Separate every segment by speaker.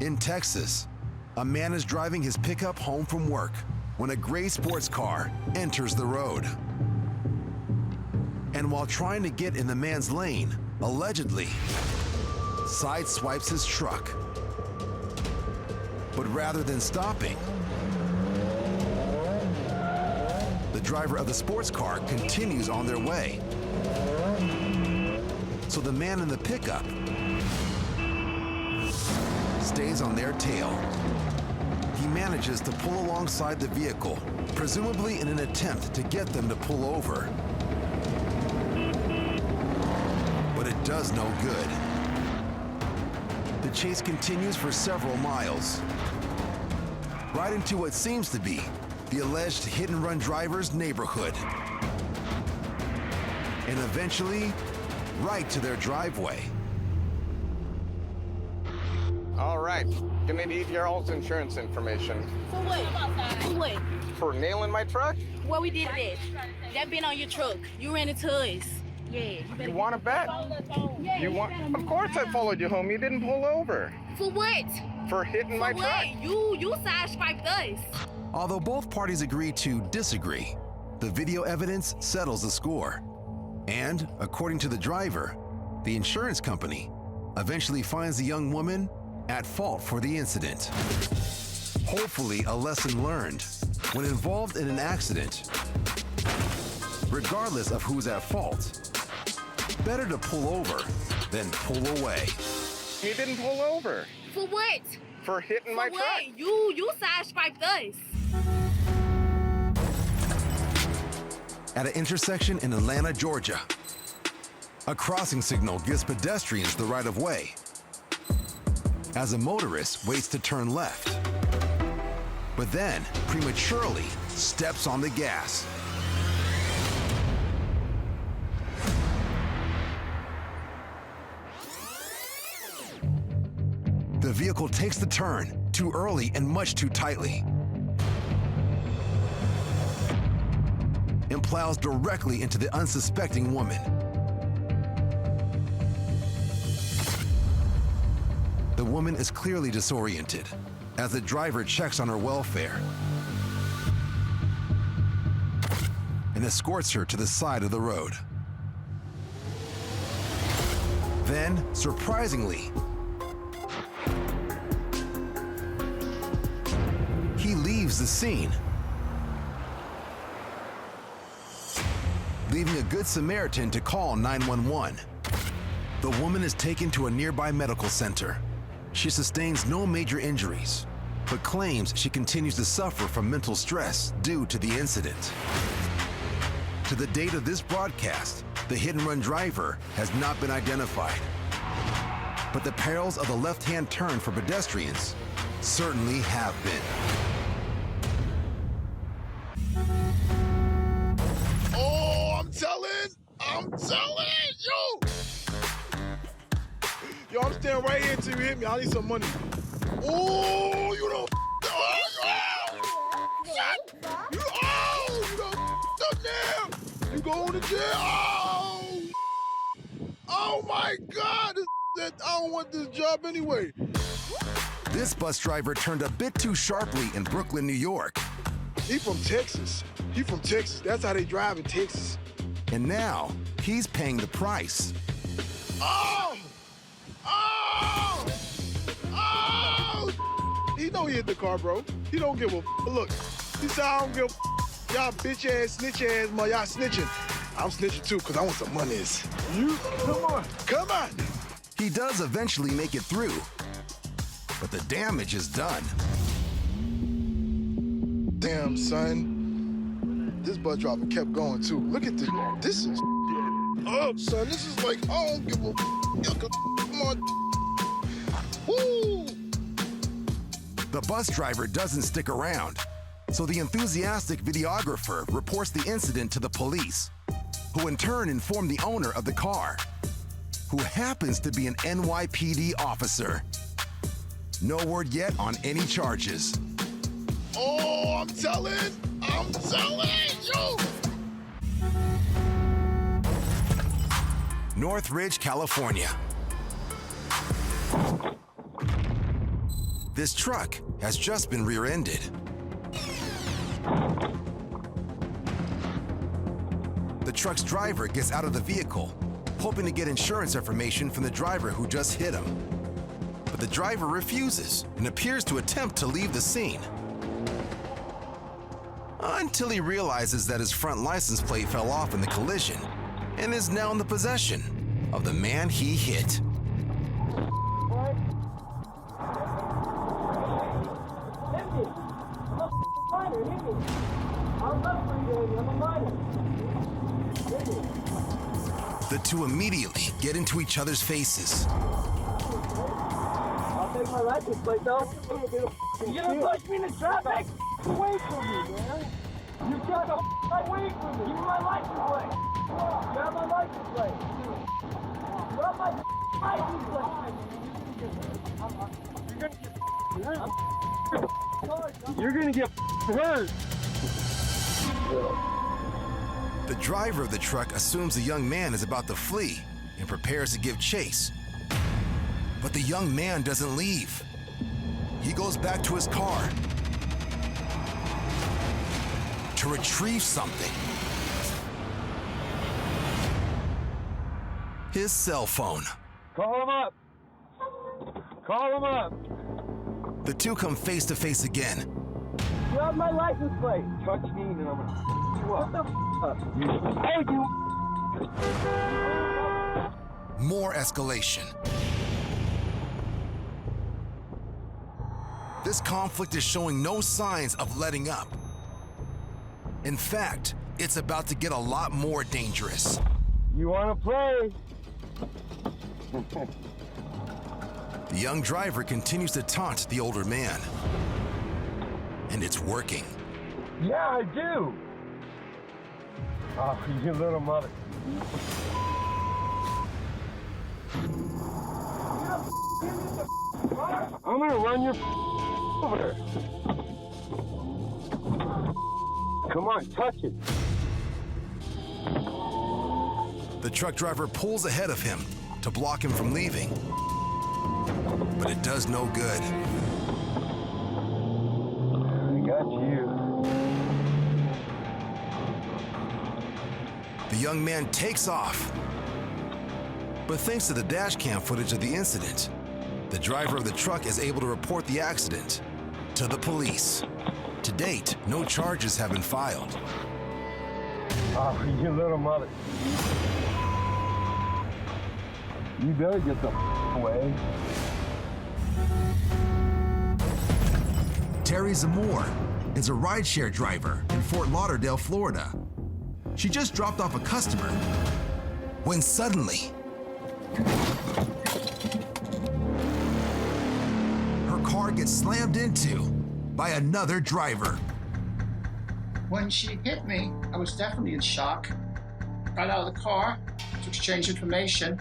Speaker 1: In Texas, a man is driving his pickup home from work when a gray sports car enters the road. And while trying to get in the man's lane, allegedly sideswipes his truck. But rather than stopping, the driver of the sports car continues on their way. So the man in the pickup stays on their tail. He manages to pull alongside the vehicle, presumably in an attempt to get them to pull over. But it does no good. The chase continues for several miles, right into what seems to be the alleged hit-and-run driver's neighborhood, and eventually right to their driveway.
Speaker 2: All right, gonna need your all's insurance information.
Speaker 3: For what? For what?
Speaker 2: For nailing my truck?
Speaker 3: What we did that? That been on your truck. You ran into us. Yeah.
Speaker 2: You want to bet? You want? Of course I followed you home. You didn't pull over.
Speaker 3: For what?
Speaker 2: For hitting my truck.
Speaker 3: You sideswiped us.
Speaker 1: Although both parties agree to disagree, the video evidence settles the score. And, according to the driver, the insurance company eventually finds the young woman at fault for the incident. Hopefully, a lesson learned. When involved in an accident, regardless of who's at fault, better to pull over than pull away.
Speaker 2: You didn't pull over.
Speaker 3: For what?
Speaker 2: For hitting my truck.
Speaker 3: You sideswiped us.
Speaker 1: At an intersection in Atlanta, Georgia, a crossing signal gives pedestrians the right of way as a motorist waits to turn left, but then prematurely steps on the gas. The vehicle takes the turn too early and much too tightly, and plows directly into the unsuspecting woman. The woman is clearly disoriented as the driver checks on her welfare and escorts her to the side of the road. Then, surprisingly, he leaves the scene, leaving a good Samaritan to call 911. The woman is taken to a nearby medical center. She sustains no major injuries, but claims she continues to suffer from mental stress due to the incident. To the date of this broadcast, the hit-and-run driver has not been identified, but the perils of the left-hand turn for pedestrians certainly have been.
Speaker 4: I'm telling you! Yo, I'm standing right here until you hit me. I need some money. Oh, you don't you don't up now. You going to jail. Oh my God. I don't want this job anyway.
Speaker 1: This bus driver turned a bit too sharply in Brooklyn, New York.
Speaker 4: He from Texas. That's how they drive in Texas.
Speaker 1: And now, he's paying the price.
Speaker 4: Oh! He know he hit the car, bro. He don't give a look. He said, I don't give a y'all bitch ass, snitch ass, y'all snitching. I'm snitching too, because I want some money. Come on.
Speaker 1: He does eventually make it through, but the damage is done.
Speaker 4: Damn, son. This bus driver kept going too. Look at this. This is up, son. This is like, I don't give a come on. Woo!
Speaker 1: The bus driver doesn't stick around, so the enthusiastic videographer reports the incident to the police, who in turn inform the owner of the car, who happens to be an NYPD officer. No word yet on any charges.
Speaker 4: Oh, I'm telling you!
Speaker 1: Northridge, California. This truck has just been rear-ended. The truck's driver gets out of the vehicle, hoping to get insurance information from the driver who just hit him. But the driver refuses and appears to attempt to leave the scene. Until he realizes that his front license plate fell off in the collision and is now in the possession of the man he hit. The two immediately get into each other's faces.
Speaker 5: I'll take my license plate, though. You're gonna push me into traffic? Away from me, man. You got the away from me. Give me my license plate. Grab my license plate. Grab my license plate. You're gonna get hurt.
Speaker 1: The driver of the truck assumes the young man is about to flee and prepares to give chase. But the young man doesn't leave. He goes back to his car to retrieve something. His cell phone.
Speaker 5: Call him up. Call him up.
Speaker 1: The two come face to face again.
Speaker 5: Grab my license plate. Touch me and I'm gonna you up. What the up? Hey, you.
Speaker 1: More escalation. This conflict is showing no signs of letting up. In fact, it's about to get a lot more dangerous.
Speaker 5: You wanna play?
Speaker 1: The young driver continues to taunt the older man. And it's working.
Speaker 5: Yeah, I do. Oh, you little mother. I'm gonna run your over. Come on, touch it.
Speaker 1: The truck driver pulls ahead of him to block him from leaving. But it does no good.
Speaker 5: I got you.
Speaker 1: The young man takes off. But thanks to the dash cam footage of the incident, the driver of the truck is able to report the accident to the police. To date, no charges have been filed.
Speaker 5: Oh, you little mother. You better get the away.
Speaker 1: Terry Zamore is a rideshare driver in Fort Lauderdale, Florida. She just dropped off a customer when suddenly her car gets slammed into by another driver.
Speaker 6: When she hit me, I was definitely in shock. Got out of the car to exchange information.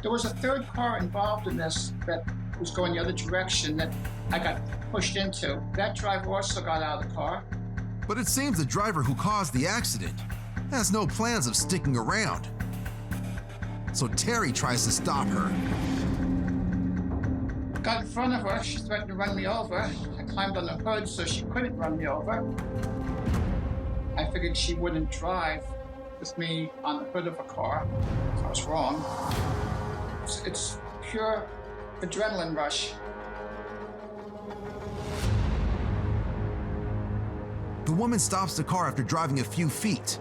Speaker 6: There was a third car involved in this that was going the other direction that I got pushed into. That driver also got out of the car.
Speaker 1: But it seems the driver who caused the accident has no plans of sticking around. So Terry tries to stop her.
Speaker 6: Got in front of her, she threatened to run me over. I climbed on the hood so she couldn't run me over. I figured she wouldn't drive with me on the hood of a car. I was wrong. It's pure adrenaline rush.
Speaker 1: The woman stops the car after driving a few feet,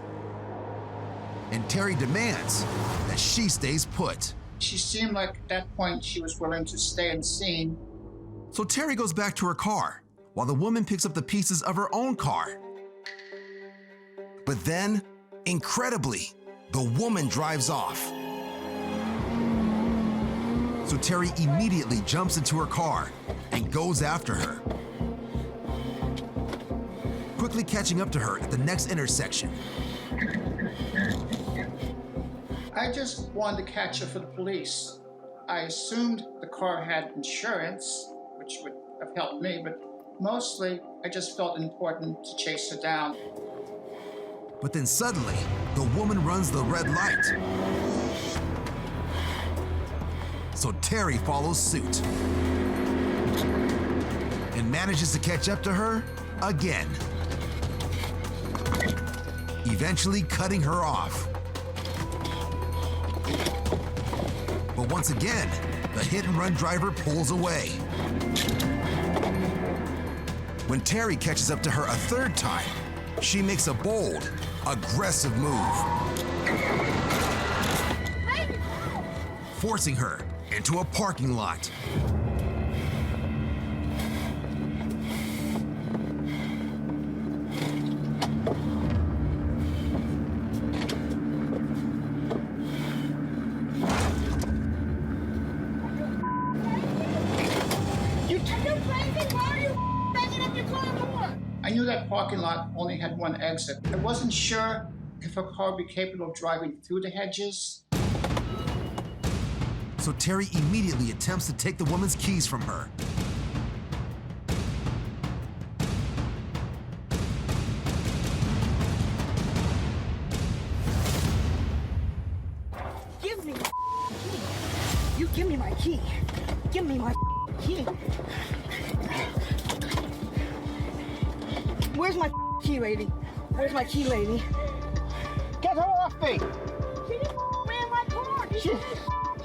Speaker 1: and Terry demands that she stays put.
Speaker 6: She seemed like at that point she was willing to stay in the scene.
Speaker 1: So Terry goes back to her car while the woman picks up the pieces of her own car. But then, incredibly, the woman drives off. So Terry immediately jumps into her car and goes after her, quickly catching up to her at the next intersection.
Speaker 6: I just wanted to catch her for the police. I assumed the car had insurance, which would have helped me, but mostly I just felt it important to chase her down.
Speaker 1: But then suddenly, the woman runs the red light. So Terry follows suit. and manages to catch up to her again, eventually cutting her off. But once again, the hit-and-run driver pulls away. When Terry catches up to her a third time, she makes a bold, aggressive move, forcing her into a parking lot.
Speaker 6: I knew that parking lot only had one exit. I wasn't sure if a car would be capable of driving through the hedges.
Speaker 1: So Terry immediately attempts to take the woman's keys from her.
Speaker 5: Give me my key. You give me my key. Give me my key. Where's my key, lady? Where's my key, lady?
Speaker 7: Get her off me!
Speaker 5: She just ran my car.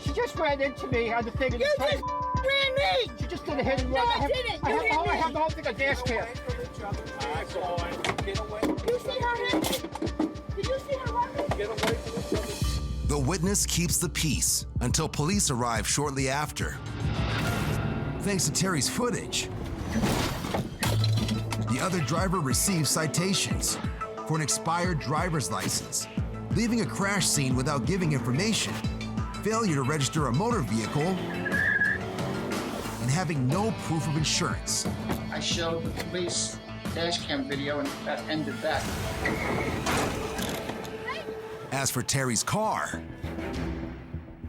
Speaker 7: She just ran into me on the thing.
Speaker 5: You just ran me!
Speaker 7: She just did a hit and run.
Speaker 5: No, I didn't. You hit
Speaker 7: I have
Speaker 5: me.
Speaker 7: the whole thing a dash cam.
Speaker 5: You see her hit me? Did you see her run me?
Speaker 1: The witness keeps the peace until police arrive shortly after. Thanks to Terry's footage, the other driver receives citations for an expired driver's license, leaving a crash scene without giving information, failure to register a motor vehicle, and having no proof of insurance.
Speaker 6: I showed the police dash cam video and that ended that.
Speaker 1: As for Terry's car,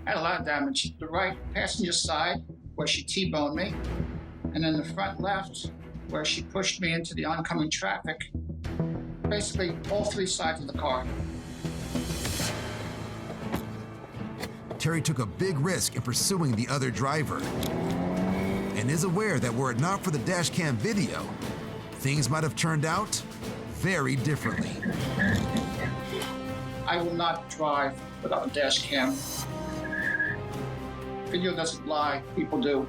Speaker 6: I had a lot of damage. The right passenger side, where she T-boned me, and then the front left, where she pushed me into the oncoming traffic. Basically, all three sides of the car.
Speaker 1: Terry took a big risk in pursuing the other driver and is aware that were it not for the dash cam video, things might have turned out very differently.
Speaker 6: I will not drive without a dash cam. Video doesn't lie, people do.